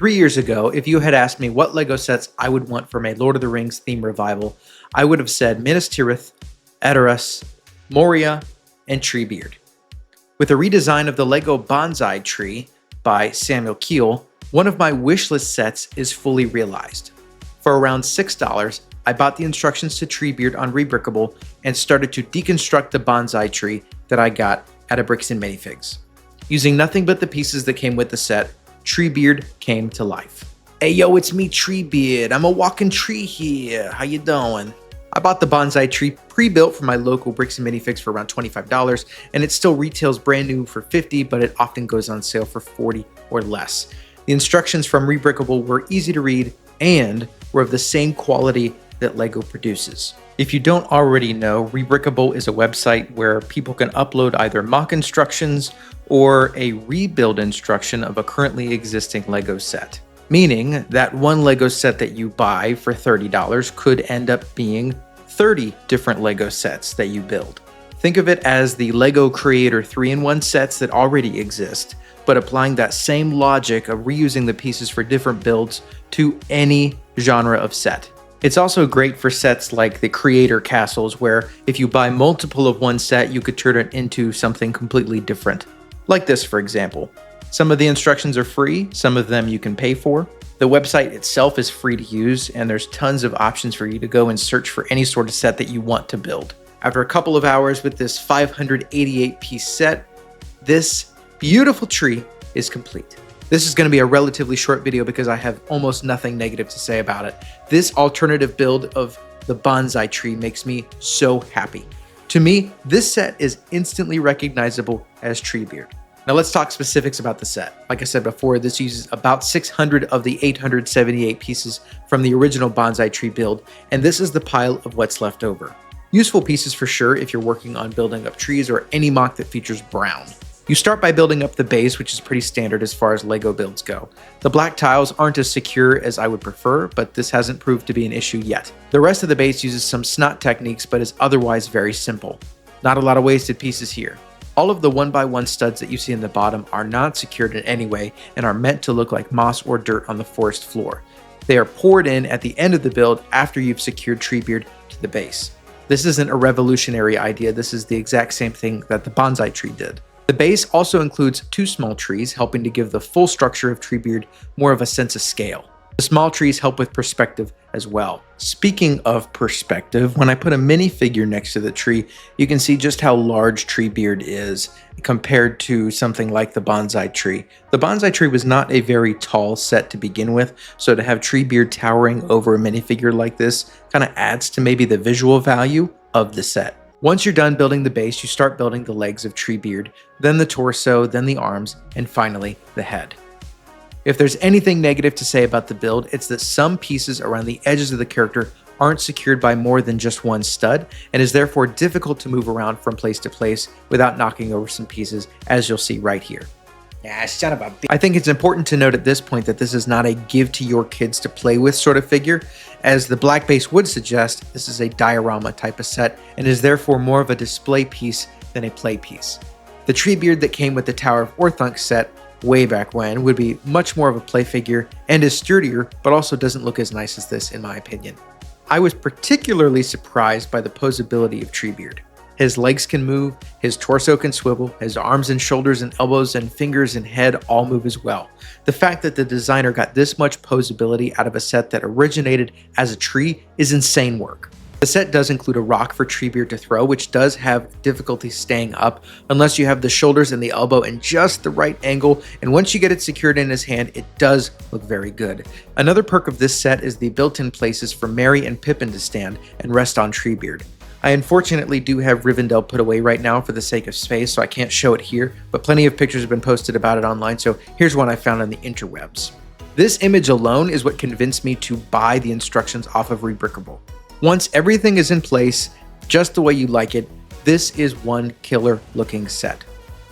3 years ago, if you had asked me what LEGO sets I would want for my Lord of the Rings theme revival, I would have said Minas Tirith, Edoras, Moria, and Treebeard. With a redesign of the LEGO Bonsai tree by Samuel Keel, one of my wishlist sets is fully realized. For around $6, I bought the instructions to Treebeard on rebrickable and started to deconstruct the bonsai tree that I got at a Bricks and Minifigs. Using nothing but the pieces that came with the set, Treebeard came to life. Hey yo, it's me Treebeard. I'm a walking tree here. How you doing? I bought the bonsai tree pre-built from my local Bricks and Minifigs for around $25, and it still retails brand new for $50, but it often goes on sale for $40 or less. The instructions from rebrickable were easy to read and were of the same quality that LEGO produces. If you don't already know, rebrickable is a website where people can upload either mock instructions or a rebuild instruction of a currently existing LEGO set. Meaning that one LEGO set that you buy for $30 could end up being 30 different LEGO sets that you build. Think of it as the LEGO Creator 3-in-1 sets that already exist, but applying that same logic of reusing the pieces for different builds to any genre of set. It's also great for sets like the Creator Castles, where if you buy multiple of one set, you could turn it into something completely different. Like this, for example. Some of the instructions are free, some of them you can pay for. The website itself is free to use, and there's tons of options for you to go and search for any sort of set that you want to build. After a couple of hours with this 588-piece set, this beautiful tree is complete. This is going to be a relatively short video because I have almost nothing negative to say about it. This alternative build of the bonsai tree makes me so happy. To me, this set is instantly recognizable as Treebeard. Now let's talk specifics about the set. Like I said before, this uses about 600 of the 878 pieces from the original bonsai tree build, and this is the pile of what's left over. Useful pieces for sure if you're working on building up trees or any mock that features brown. You start by building up the base, which is pretty standard as far as LEGO builds go. The black tiles aren't as secure as I would prefer, but this hasn't proved to be an issue yet. The rest of the base uses some snot techniques, but is otherwise very simple. Not a lot of wasted pieces here. All of the 1x1 studs that you see in the bottom are not secured in any way and are meant to look like moss or dirt on the forest floor. They are poured in at the end of the build after you've secured Treebeard to the base. This isn't a revolutionary idea, this is the exact same thing that the bonsai tree did. The base also includes 2 small trees, helping to give the full structure of Treebeard more of a sense of scale. The small trees help with perspective as well. Speaking of perspective, when I put a minifigure next to the tree, you can see just how large Treebeard is compared to something like the bonsai tree. The bonsai tree was not a very tall set to begin with, so to have Treebeard towering over a minifigure like this kind of adds to maybe the visual value of the set. Once you're done building the base, you start building the legs of Treebeard, then the torso, then the arms, and finally the head. If there's anything negative to say about the build, it's that some pieces around the edges of the character aren't secured by more than just one stud, and is therefore difficult to move around from place to place without knocking over some pieces, as you'll see right here. Yeah, son of a bitch. I think it's important to note at this point that this is not a give to your kids to play with sort of figure. As the black base would suggest, this is a diorama type of set and is therefore more of a display piece than a play piece. The Treebeard that came with the Tower of Orthunk set way back when would be much more of a play figure and is sturdier, but also doesn't look as nice as this in my opinion. I was particularly surprised by the poseability of Treebeard. His legs can move, his torso can swivel, his arms and shoulders and elbows and fingers and head all move as well. The fact that the designer got this much poseability out of a set that originated as a tree is insane work. The set does include a rock for Treebeard to throw, which does have difficulty staying up unless you have the shoulders and the elbow in just the right angle, and once you get it secured in his hand, it does look very good. Another perk of this set is the built-in places for Merry and Pippin to stand and rest on Treebeard. I unfortunately do have Rivendell put away right now for the sake of space, so I can't show it here, but plenty of pictures have been posted about it online, so here's one I found on the interwebs. This image alone is what convinced me to buy the instructions off of rebrickable. Once everything is in place, just the way you like it, this is one killer looking set.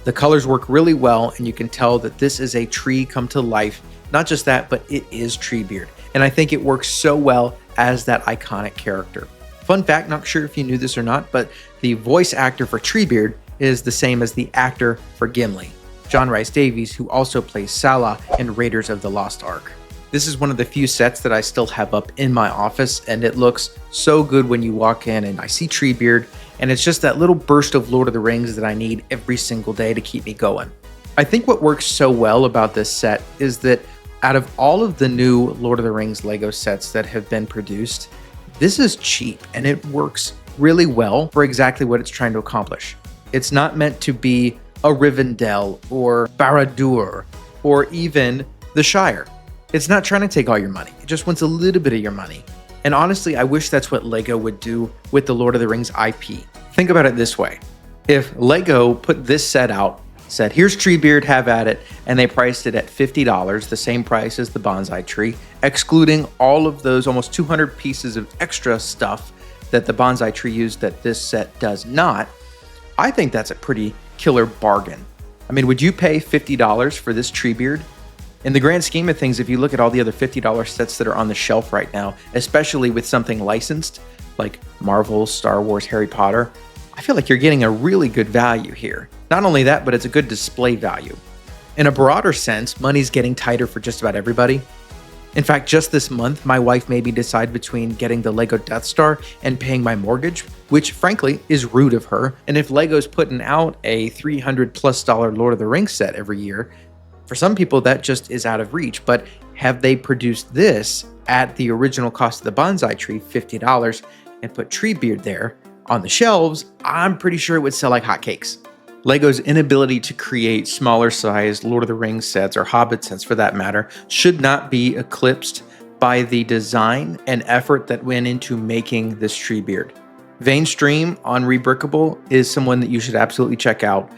The colors work really well, and you can tell that this is a tree come to life. Not just that, but it is Treebeard, and I think it works so well as that iconic character. Fun fact, not sure if you knew this or not, but the voice actor for Treebeard is the same as the actor for Gimli. John Rhys Davies, who also plays Salah in Raiders of the Lost Ark. This is one of the few sets that I still have up in my office, and it looks so good when you walk in and I see Treebeard, and it's just that little burst of Lord of the Rings that I need every single day to keep me going. I think what works so well about this set is that out of all of the new Lord of the Rings Lego sets that have been produced, this is cheap and it works really well for exactly what it's trying to accomplish. It's not meant to be a Rivendell or Barad-dûr or even the Shire. It's not trying to take all your money. It just wants a little bit of your money. And honestly, I wish that's what Lego would do with the Lord of the Rings IP. Think about it this way. If Lego put this set out, said, here's Treebeard, have at it, and they priced it at $50, the same price as the bonsai tree, excluding all of those almost 200 pieces of extra stuff that the bonsai tree used that this set does not, I think that's a pretty killer bargain. I mean, would you pay $50 for this Treebeard? In the grand scheme of things, if you look at all the other $50 sets that are on the shelf right now, especially with something licensed like Marvel, Star Wars, Harry Potter, I feel like you're getting a really good value here. Not only that, but it's a good display value. In a broader sense, money's getting tighter for just about everybody. In fact, just this month, my wife made me decide between getting the Lego Death Star and paying my mortgage, which frankly is rude of her. And if Lego's putting out a $300+ Lord of the Rings set every year, for some people, that just is out of reach, but have they produced this at the original cost of the bonsai tree, $50, and put Treebeard there on the shelves, I'm pretty sure it would sell like hotcakes. Lego's inability to create smaller sized Lord of the Rings sets, or Hobbit sets for that matter, should not be eclipsed by the design and effort that went into making this Treebeard. Vainstream on Rebrickable is someone that you should absolutely check out.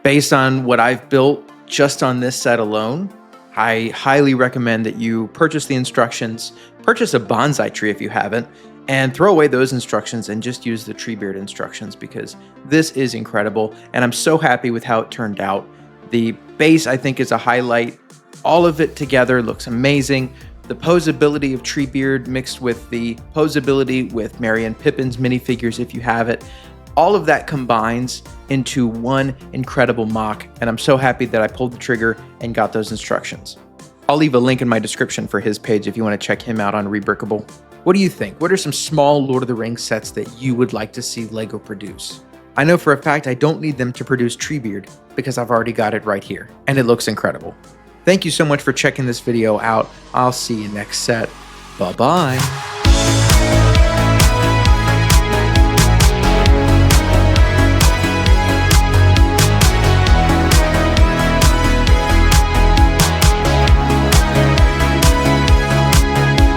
Based on what I've built, just on this set alone, I highly recommend that you purchase the instructions, purchase a bonsai tree if you haven't, and throw away those instructions and just use the Treebeard instructions because this is incredible and I'm so happy with how it turned out. The base I think is a highlight. All of it together looks amazing. The Poseability of Treebeard mixed with the Poseability with Merry and Pippin's minifigures if you have it. All of that combines into one incredible mock, and I'm so happy that I pulled the trigger and got those instructions. I'll leave a link in my description for his page if you want to check him out on Rebrickable. What do you think? What are some small Lord of the Rings sets that you would like to see Lego produce? I know for a fact I don't need them to produce Treebeard because I've already got it right here, and it looks incredible. Thank you so much for checking this video out. I'll see you next set. Bye-bye.